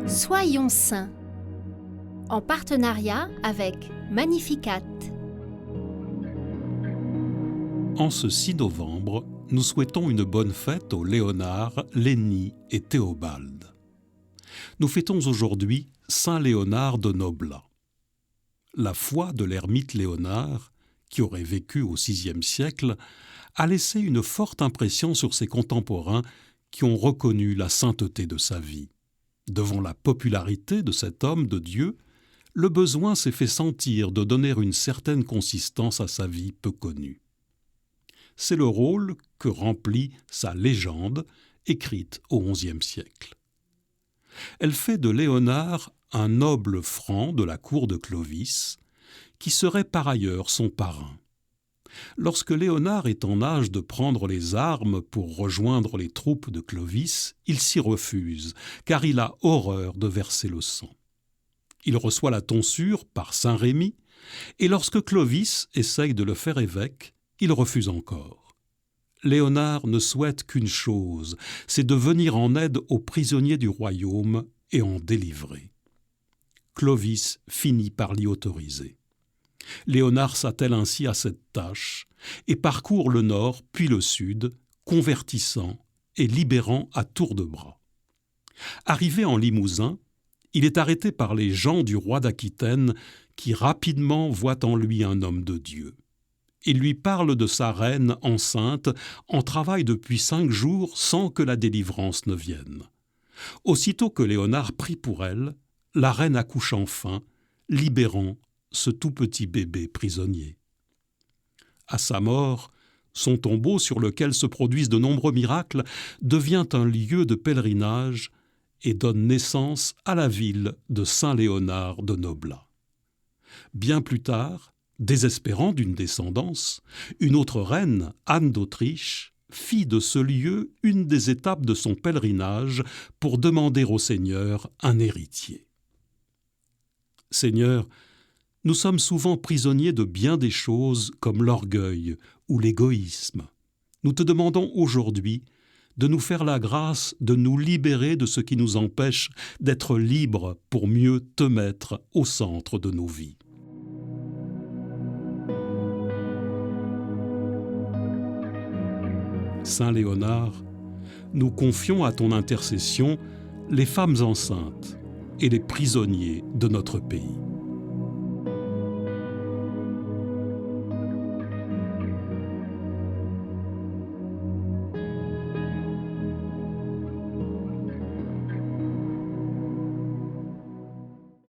Soyons saints, en partenariat avec Magnificat. En ce 6 novembre, nous souhaitons une bonne fête aux Léonard, Lénie et Théobald. Nous fêtons aujourd'hui Saint Léonard de Noblat. La foi de l'ermite Léonard, qui aurait vécu au VIe siècle, a laissé une forte impression sur ses contemporains qui ont reconnu la sainteté de sa vie. Devant la popularité de cet homme de Dieu, le besoin s'est fait sentir de donner une certaine consistance à sa vie peu connue. C'est le rôle que remplit sa légende, écrite au XIe siècle. Elle fait de Léonard un noble franc de la cour de Clovis, qui serait par ailleurs son parrain. Lorsque Léonard est en âge de prendre les armes pour rejoindre les troupes de Clovis, il s'y refuse, car il a horreur de verser le sang. Il reçoit la tonsure par saint Rémy, et lorsque Clovis essaye de le faire évêque, il refuse encore. Léonard ne souhaite qu'une chose, c'est de venir en aide aux prisonniers du royaume et en délivrer. Clovis finit par l'y autoriser. Léonard s'attelle ainsi à cette tâche et parcourt le nord puis le sud, convertissant et libérant à tour de bras. Arrivé en Limousin, il est arrêté par les gens du roi d'Aquitaine qui rapidement voient en lui un homme de Dieu. Il lui parle de sa reine enceinte en travail depuis 5 jours sans que la délivrance ne vienne. Aussitôt que Léonard prie pour elle, la reine accouche enfin, libérant ce tout petit bébé prisonnier. À sa mort, son tombeau, sur lequel se produisent de nombreux miracles, devient un lieu de pèlerinage et donne naissance à la ville de Saint-Léonard de Noblat. Bien plus tard, désespérant d'une descendance, une autre reine, Anne d'Autriche, fit de ce lieu une des étapes de son pèlerinage pour demander au Seigneur un héritier. Seigneur, nous sommes souvent prisonniers de bien des choses comme l'orgueil ou l'égoïsme. Nous te demandons aujourd'hui de nous faire la grâce de nous libérer de ce qui nous empêche d'être libres pour mieux te mettre au centre de nos vies. Saint Léonard, nous confions à ton intercession les femmes enceintes et les prisonniers de notre pays.